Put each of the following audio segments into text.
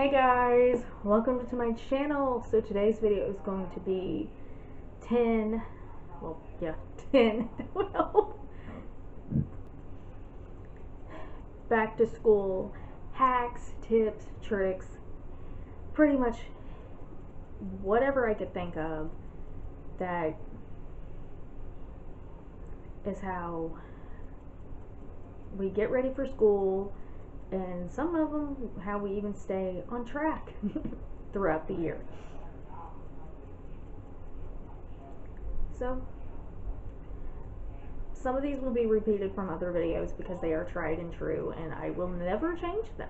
Hey guys, welcome to my channel. So today's video is going to be 10, 12 back to school hacks, tips, tricks, pretty much whatever I could think of that is how we get ready for school, and some of them how we even stay on track throughout the year. So some of these will be repeated from other videos because they are tried and true and I will never change them,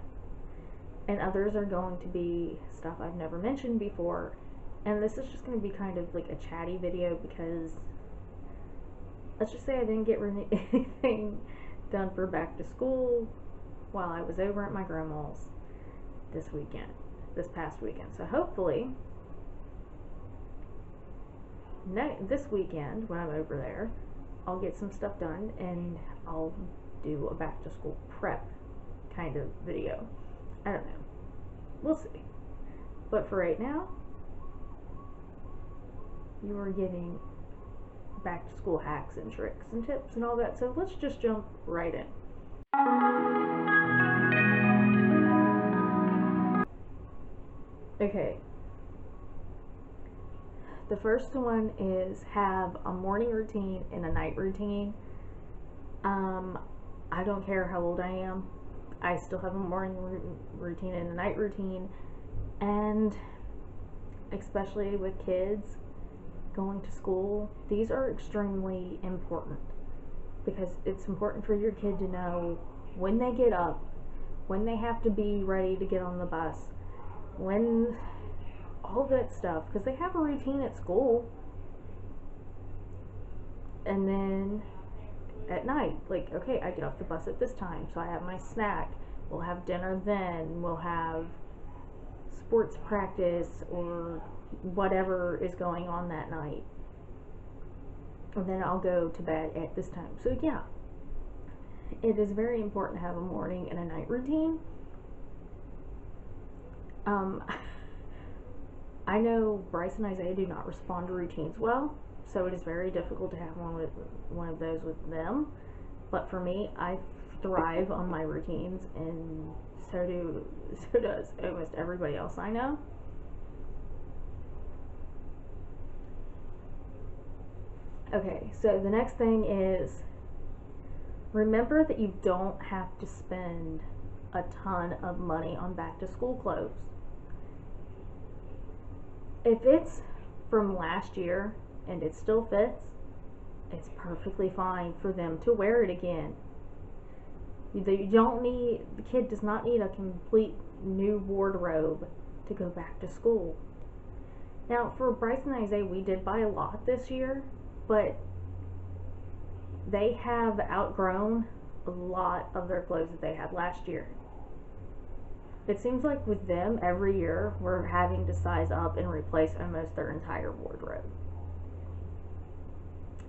and others are going to be stuff I've never mentioned before, and this is just going to be kind of like a chatty video because let's just say I didn't get anything done for back to school while I was over at my grandma's this past weekend. So hopefully this weekend when I'm over there, I'll get some stuff done and I'll do a back to school prep kind of video. I don't know. We'll see. But for right now, you are getting back to school hacks and tricks and tips and all that. So let's just jump right in. Okay. The first one is have a morning routine and a night routine. I don't care how old I am. I still have a morning routine and a night routine, and especially with kids going to school, these are extremely important because it's important for your kid to know when they get up, when they have to be ready to get on the bus, when all that stuff, because they have a routine at school. And then at night, like, okay, I get off the bus at this time, so I have my snack, we'll have dinner, then we'll have sports practice or whatever is going on that night, and then I'll go to bed at this time. So yeah, it is very important to have a morning and a night routine. I know Bryce and Isaiah do not respond to routines well, so it is very difficult to have one of those with them. But for me, I thrive on my routines, and so does almost everybody else I know. Okay, so the next thing is remember that you don't have to spend a ton of money on back to school clothes. If it's from last year and it still fits, it's perfectly fine for them to wear it again. The kid does not need a complete new wardrobe to go back to school. Now for Bryce and Isaiah, we did buy a lot this year, but they have outgrown a lot of their clothes that they had last year. It seems like with them, every year, we're having to size up and replace almost their entire wardrobe.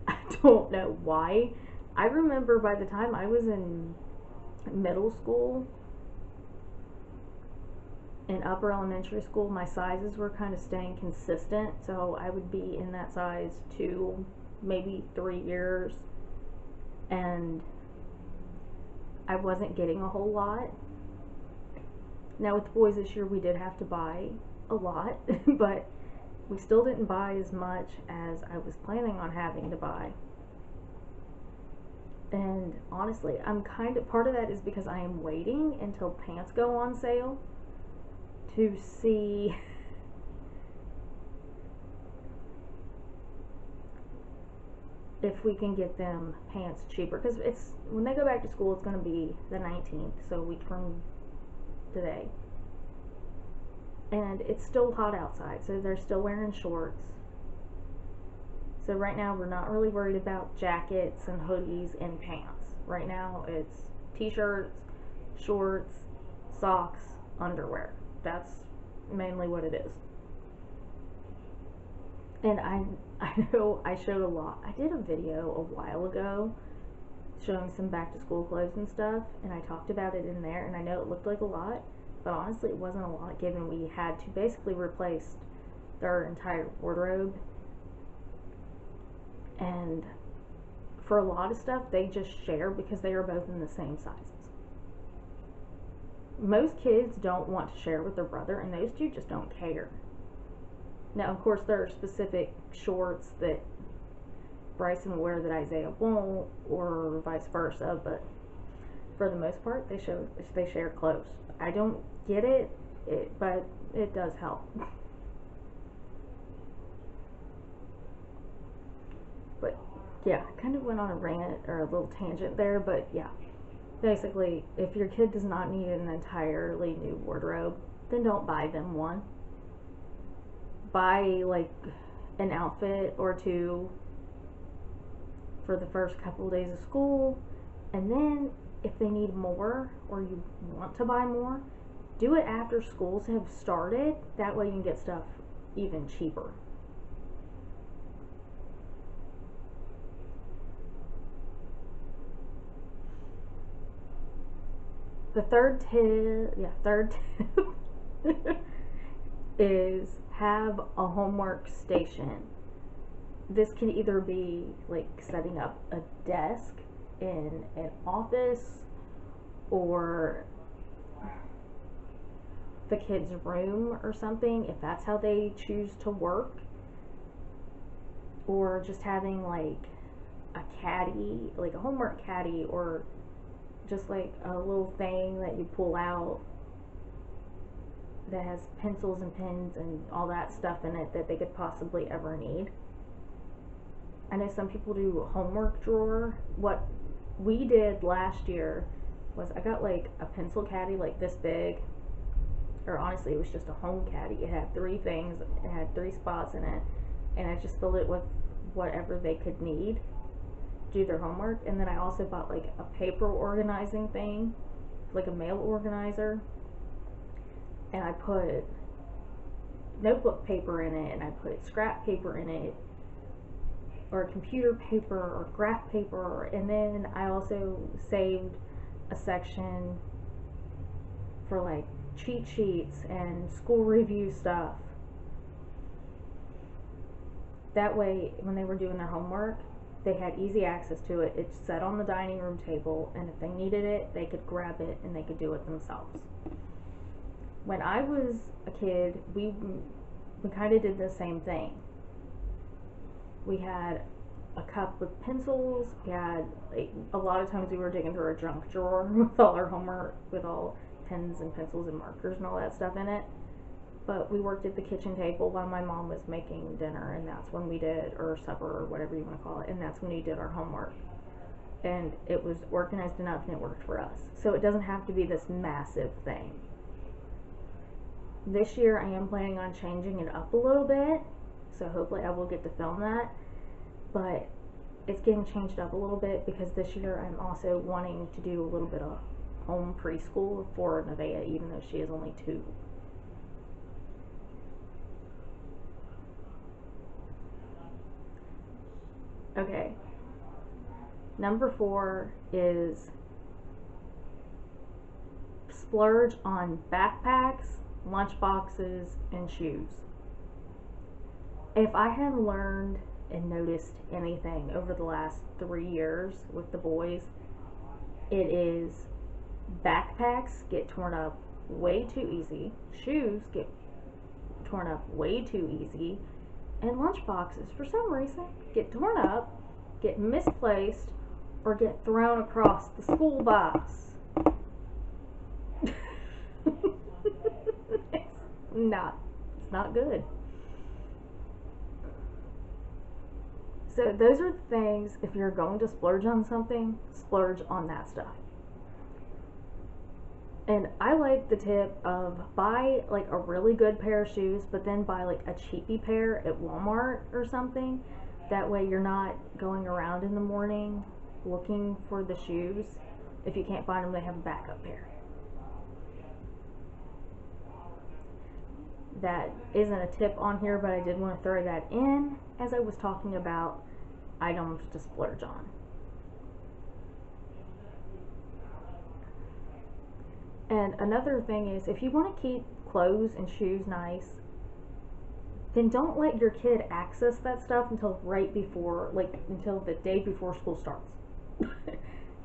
I don't know why. I remember by the time I was in middle school and upper elementary school, my sizes were kind of staying consistent. So I would be in that size 2, maybe 3 years. And I wasn't getting a whole lot. Now with the boys this year, we did have to buy a lot, but we still didn't buy as much as I was planning on having to buy. And honestly, part of that is because I am waiting until pants go on sale to see if we can get them pants cheaper, because when they go back to school, it's going to be the 19th, so a week from today, and it's still hot outside, so they're still wearing shorts. So right now we're not really worried about jackets and hoodies and pants. Right now it's t-shirts, shorts, socks, underwear. That's mainly what it is. And I know I showed a lot. I did a video a while ago showing some back to school clothes and stuff, and I talked about it in there, and I know it looked like a lot, but honestly, it wasn't a lot given we had to basically replace their entire wardrobe. And for a lot of stuff, they just share because they are both in the same sizes. Most kids don't want to share with their brother, and those two just don't care. Now, of course, there are specific shorts that Bryson will wear that Isaiah won't, or vice versa, but for the most part, they share clothes. I don't get it, but it does help. But yeah, I kind of went on a rant or a little tangent there, but yeah. Basically, if your kid does not need an entirely new wardrobe, then don't buy them one. Buy like an outfit or two for the first couple of days of school, and then if they need more or you want to buy more, do it after schools have started. That way you can get stuff even cheaper. The third tip is have a homework station. This can either be like setting up a desk in an office or the kid's room or something, if that's how they choose to work, or just having like a caddy, like a homework caddy, or just like a little thing that you pull out that has pencils and pens and all that stuff in it that they could possibly ever need. I know some people do a homework drawer. What we did last year was I got like a pencil caddy like this big, or honestly it was just a home caddy. It had 3 things, it had 3 spots in it, and I just filled it with whatever they could need to do their homework. And then I also bought like a paper organizing thing, like a mail organizer, and I put notebook paper in it, and I put scrap paper in it, or computer paper, or graph paper, and then I also saved a section for like cheat sheets and school review stuff. That way, when they were doing their homework, they had easy access to it. It's set on the dining room table, and if they needed it, they could grab it and they could do it themselves. When I was a kid, we kind of did the same thing. We had a cup with pencils. We had, like, a lot of times we were digging through our junk drawer with all our homework, with all pens and pencils and markers and all that stuff in it. But we worked at the kitchen table while my mom was making dinner, and that's when we did, or supper, or whatever you want to call it, and that's when we did our homework. And it was organized enough and it worked for us. So it doesn't have to be this massive thing. This year I am planning on changing it up a little bit, so hopefully I will get to film that. But it's getting changed up a little bit because this year I'm also wanting to do a little bit of home preschool for Nevaeh, even though she is only 2. Okay. Number 4 is splurge on backpacks, lunch boxes, and shoes. If I have learned and noticed anything over the last 3 years with the boys, it is backpacks get torn up way too easy, shoes get torn up way too easy, and lunch boxes, for some reason, get torn up, get misplaced, or get thrown across the school bus. It's not good. So those are the things, if you're going to splurge on something, splurge on that stuff. And I like the tip of buy like a really good pair of shoes, but then buy like a cheapy pair at Walmart or something. That way you're not going around in the morning looking for the shoes. If you can't find them, they have a backup pair. That isn't a tip on here, but I did want to throw that in as I was talking about items to splurge on. And another thing is, if you want to keep clothes and shoes nice, then don't let your kid access that stuff until right before, like, until the day before school starts.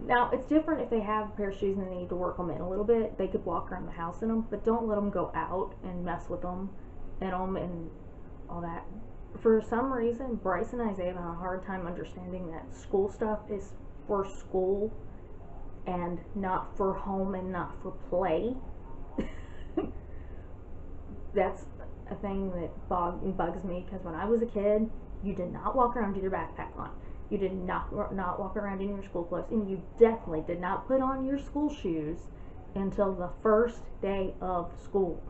Now, it's different if they have a pair of shoes and they need to work them in a little bit. They could walk around the house in them, but don't let them go out and mess with them and all that. For some reason, Bryce and Isaiah have a hard time understanding that school stuff is for school and not for home and not for play. That's a thing that bugs me, because when I was a kid, you did not walk around with your backpack on. You did not walk around in your school clothes, and you definitely did not put on your school shoes until the first day of school.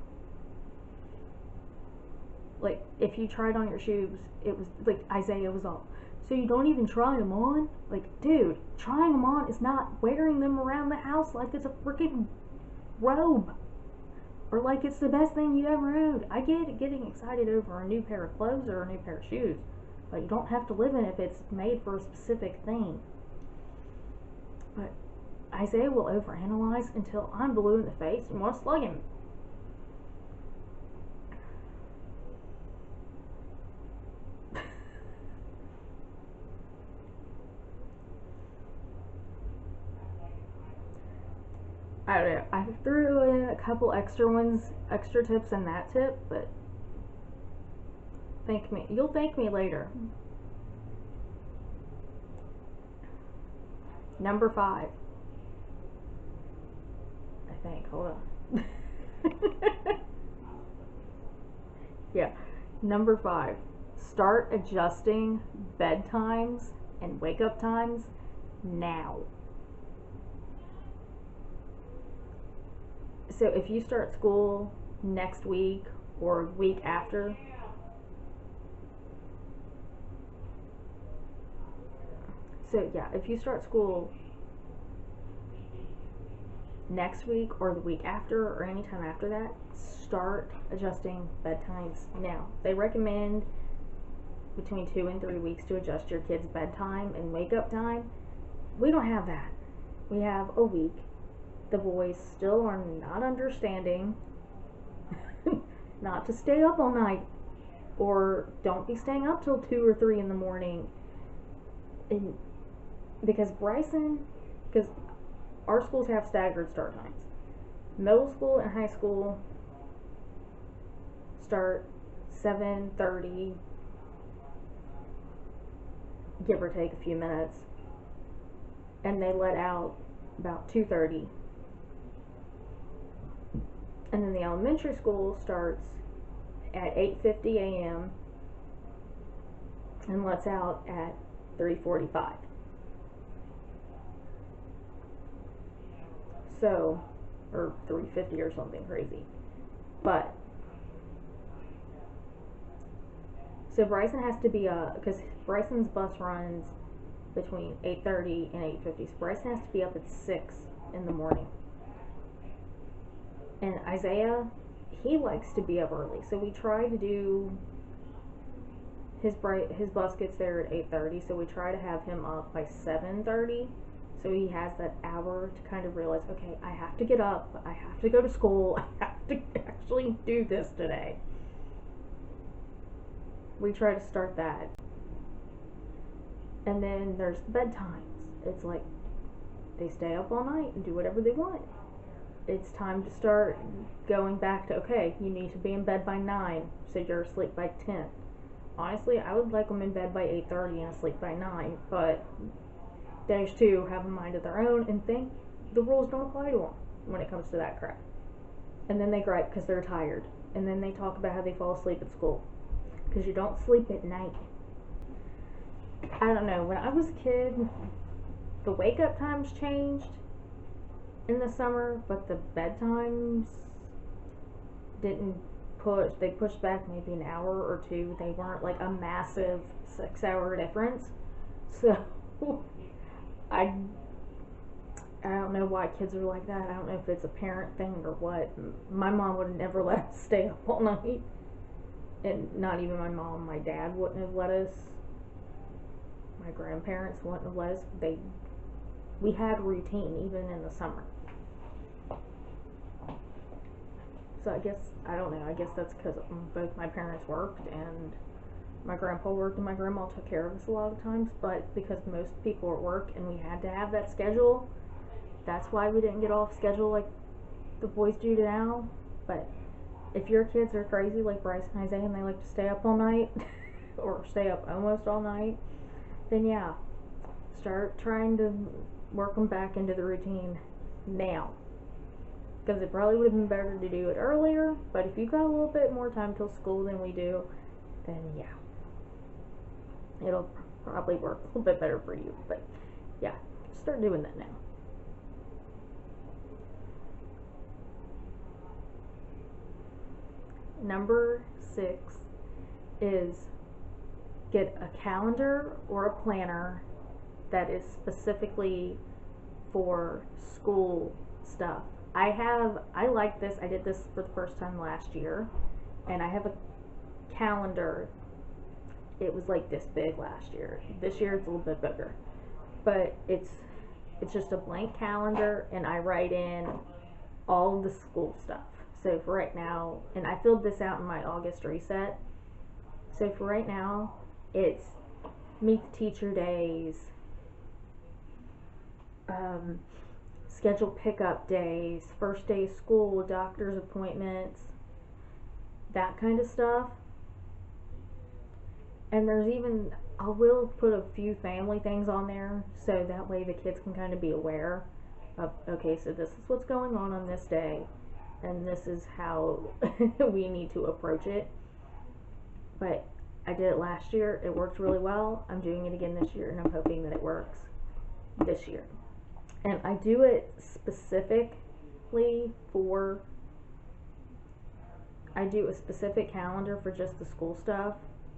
Like, if you tried on your shoes, it was like Isaiah was all, so you don't even try them on? Like, dude, trying them on is not wearing them around the house like it's a freaking robe, or like it's the best thing you ever owned. I get it, getting excited over a new pair of clothes or a new pair of shoes, but you don't have to live in it if it's made for a specific thing. But Isaiah will overanalyze until I'm blue in the face and want to slug him. I don't know. I threw in a couple extra tips in that tip, but you'll thank me later. Number 5. I think. Hold on. Yeah. Number 5. Start adjusting bedtimes and wake up times now. So if you start school next week or week after, so yeah, if you start school next week or the week after or anytime after that, start adjusting bedtimes now. They recommend between 2 and 3 weeks to adjust your kids' bedtime and wake up time. We don't have that. We have a week. The boys still are not understanding not to stay up all night, or don't be staying up till 2 or 3 in the morning. And because our schools have staggered start times. Middle school and high school start 7:30, give or take a few minutes, and they let out about 2:30. And then the elementary school starts at 8:50 a.m. and lets out at 3:45. So, or 3:50 or something crazy. But, so Bryson has to be because Bryson's bus runs between 8:30 and 8:50. So Bryson has to be up at 6 in the morning. And Isaiah, he likes to be up early, so we try to do his bus gets there at 8:30, so we try to have him up by 7:30, so he has that hour to kind of realize, okay, I have to get up, I have to go to school, I have to actually do this today. We try to start that. And then there's bedtimes. It's like they stay up all night and do whatever they want. It's time to start going back to, okay, you need to be in bed by 9, so you're asleep by 10. Honestly, I would like them in bed by 8:30 and asleep by 9, but those two have a mind of their own and think the rules don't apply to them when it comes to that crap. And then they gripe because they're tired. And then they talk about how they fall asleep at school. Because you don't sleep at night. I don't know, when I was a kid, the wake up times changed in the summer, but the bedtimes didn't push. They pushed back maybe an hour or two. They weren't like a massive 6-hour difference. So I don't know why kids are like that. I don't know if it's a parent thing or what. My mom would have never let us stay up all night. And not even my mom. My dad wouldn't have let us. My grandparents wouldn't have let us. We had routine even in the summer. So I guess, I don't know, I guess that's because both my parents worked, and my grandpa worked and my grandma took care of us a lot of times, but because most people were at work and we had to have that schedule, that's why we didn't get off schedule like the boys do now. But if your kids are crazy like Bryce and Isaiah and they like to stay up all night or stay up almost all night, then yeah, start trying to work them back into the routine now. Because it probably would have been better to do it earlier, but if you got a little bit more time till school than we do, then yeah, it'll probably work a little bit better for you. But yeah, start doing that now. Number 6 is get a calendar or a planner that is specifically for school stuff. I like this. I did this for the first time last year, and I have a calendar. It was like this big last year. This year it's a little bit bigger, but it's just a blank calendar, and I write in all of the school stuff. So for right now, and I filled this out in my August reset. So for right now, it's meet the teacher days, schedule pickup days, first day of school, doctor's appointments, that kind of stuff. And there's even, I will put a few family things on there so that way the kids can kind of be aware of, okay, so this is what's going on this day, and this is how we need to approach it. But I did it last year, it worked really well. I'm doing it again this year, and I'm hoping that it works this year. And I do it specifically for, I do a specific calendar for just the school stuff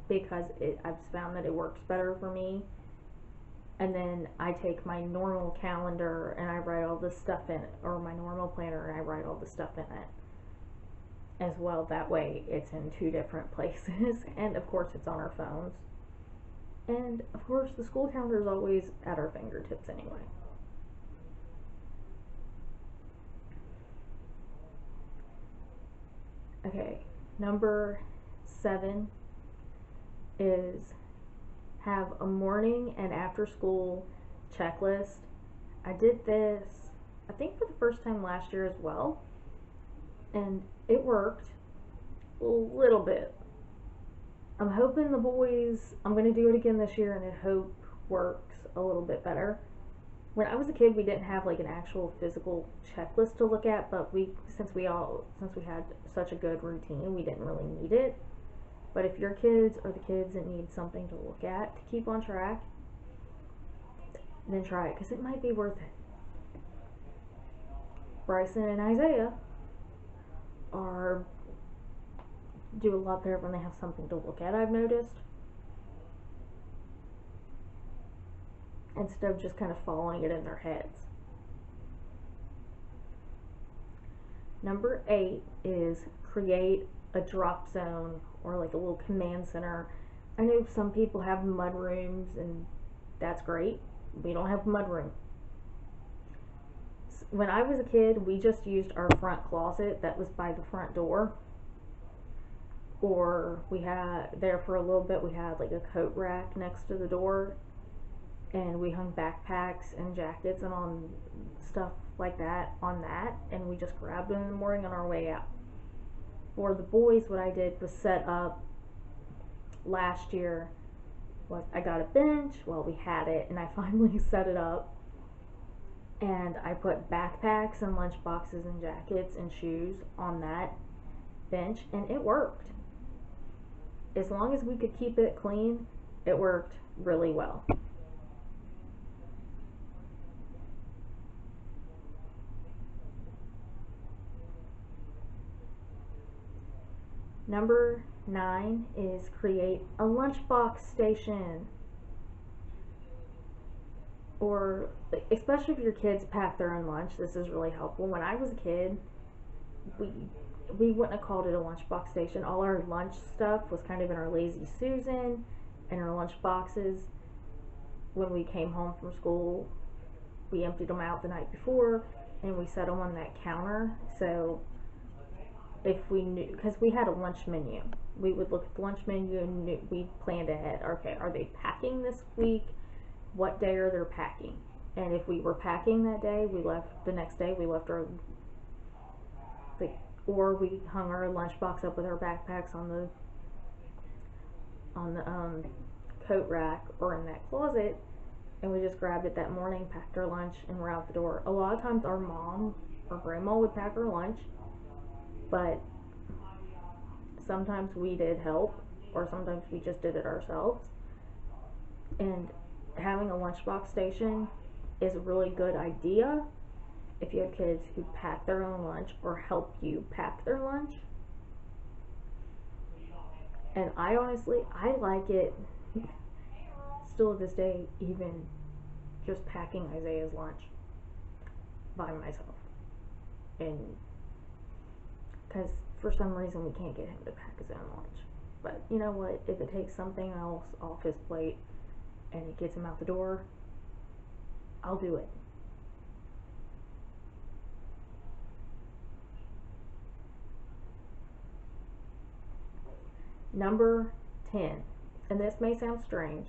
because I've found that it works better for me. And then I take my normal calendar and I write all this stuff in it, or my normal planner and I write all the stuff in it as well. That way it's in 2 different places, and of course it's on our phones. And of course the school calendar is always at our fingertips anyway. Okay, number 7 is have a morning and after school checklist. I did this, I think for the first time last year as well, and it worked a little bit. I'm hoping the boys, I'm going to do it again this year, and I hope works a little bit better. When I was a kid, we didn't have like an actual physical checklist to look at, but since we had such a good routine, we didn't really need it. But if your kids are the kids that need something to look at to keep on track, then try it, because it might be worth it. Bryson and Isaiah do a lot better when they have something to look at, I've noticed, instead of just kind of following it in their heads. Number 8 is create a drop zone, or like a little command center. I know some people have mud rooms, and that's great. We don't have a mud room. When I was a kid, we just used our front closet that was by the front door, or we had there for a little bit, we had like a coat rack next to the door, and we hung backpacks and jackets and on stuff like that on that, and we just grabbed them in the morning on our way out. For the boys, what I did was set up last year was I got a bench, well, we had it, and I finally set it up, and I put backpacks and lunch boxes and jackets and shoes on that bench, and it worked. As long as we could keep it clean, it worked really well. Number 9 is create a lunchbox station. Or especially if your kids pack their own lunch, this is really helpful. When I was a kid, we wouldn't have called it a lunchbox station. All our lunch stuff was kind of in our Lazy Susan and our lunch boxes. When we came home from school, we emptied them out the night before and we set them on that counter. So if we knew, because we had a lunch menu. We would look at the lunch menu and we planned ahead. Okay, are they packing this week? What day are they packing? And if we were packing that day, we left the next day. We left our, like, or we hung our lunchbox up with our backpacks on the coat rack or in that closet, and we just grabbed it that morning, packed our lunch, and we're out the door. A lot of times our mom or grandma would pack our lunch, but sometimes we did help, or sometimes we just did it ourselves. And having a lunchbox station is a really good idea if you have kids who pack their own lunch or help you pack their lunch. And I honestly, I like it still to this day, even just packing Isaiah's lunch by myself. And because for some reason we can't get him to pack his own lunch. But you know what, if it takes something else off his plate and it gets him out the door, I'll do it. Number 10, and this may sound strange,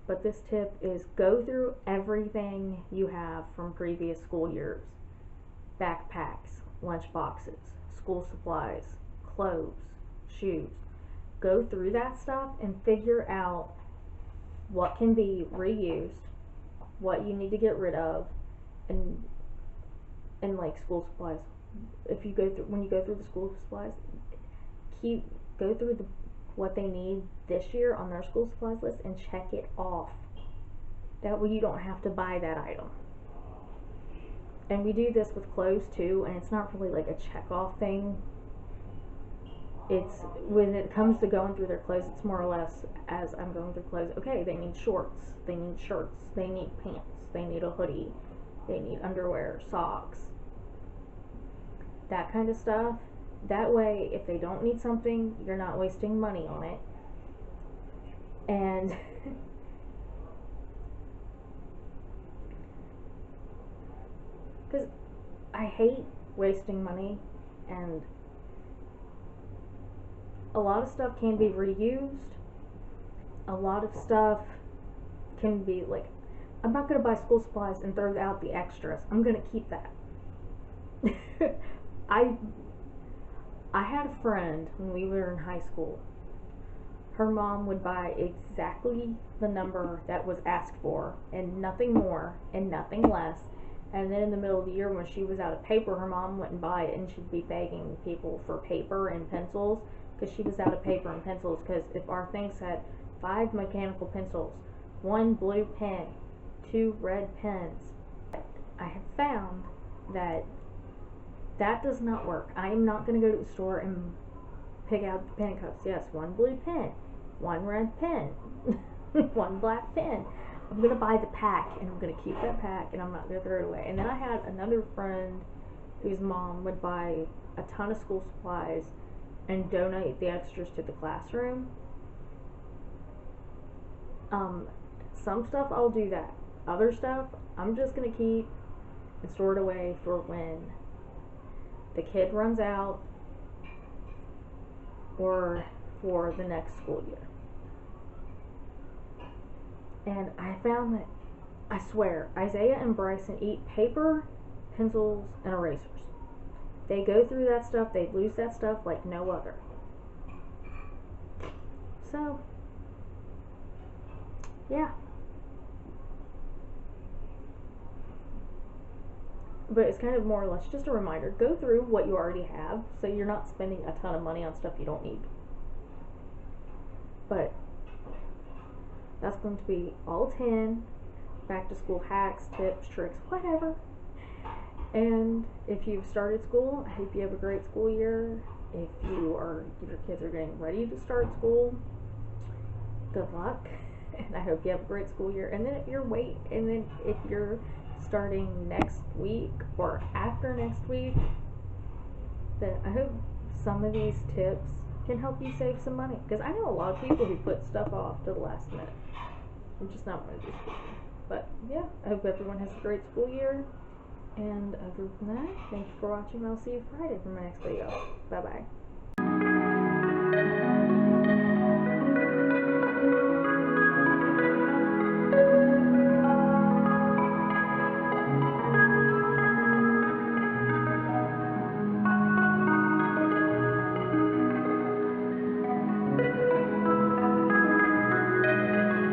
but this tip is go through everything you have from previous school years. Backpacks, lunch boxes, school supplies, clothes, shoes. Go through that stuff and figure out what can be reused, what you need to get rid of, and like school supplies. If you go through, when you go through the school supplies, go through what they need this year on their school supplies list and check it off. That way you don't have to buy that item. And we do this with clothes too, and it's not really like a check off thing. It's when it comes to going through their clothes, it's more or less as I'm going through clothes. Okay, they need shorts, they need shirts, they need pants, they need a hoodie, they need underwear, socks, that kind of stuff. That way, if they don't need something, you're not wasting money on it. And because I hate wasting money, and a lot of stuff can be reused. A lot of stuff can be like, I'm not going to buy school supplies and throw out the extras. I'm going to keep that. I had a friend when we were in high school. Her mom would buy exactly the number that was asked for, and nothing more and nothing less. And then in the middle of the year, when she was out of paper, her mom wouldn't buy it, and she'd be begging people for paper and pencils because she was out of paper and pencils. Because if our thing said 5 mechanical pencils, 1 blue pen, 2 red pens, I have found that does not work. I am not going to go to the store and pick out the pen cups. Yes, 1 blue pen, 1 red pen, 1 black pen. I'm going to buy the pack, and I'm going to keep that pack, and I'm not going to throw it away. And then I had another friend whose mom would buy a ton of school supplies and donate the extras to the classroom. Some stuff I'll do that. Other stuff I'm just going to keep and store it away for when the kid runs out or for the next school year. And I found that, I swear, Isaiah and Bryson eat paper, pencils, and erasers. They go through that stuff, they lose that stuff like no other. So, yeah. But it's kind of more or less just a reminder. Go through what you already have so you're not spending a ton of money on stuff you don't need. But that's going to be all 10 back to school hacks, tips, tricks, whatever. And if you've started school, I hope you have a great school year. If your kids are getting ready to start school, good luck. And I hope you have a great school year. And then if you're starting next week or after next week, then I hope some of these tips can help you save some money. Because I know a lot of people who put stuff off to the last minute. I'm just not one of these people. But yeah, I hope everyone has a great school year. And other than that, thank you for watching. I'll see you Friday for my next video. Bye bye.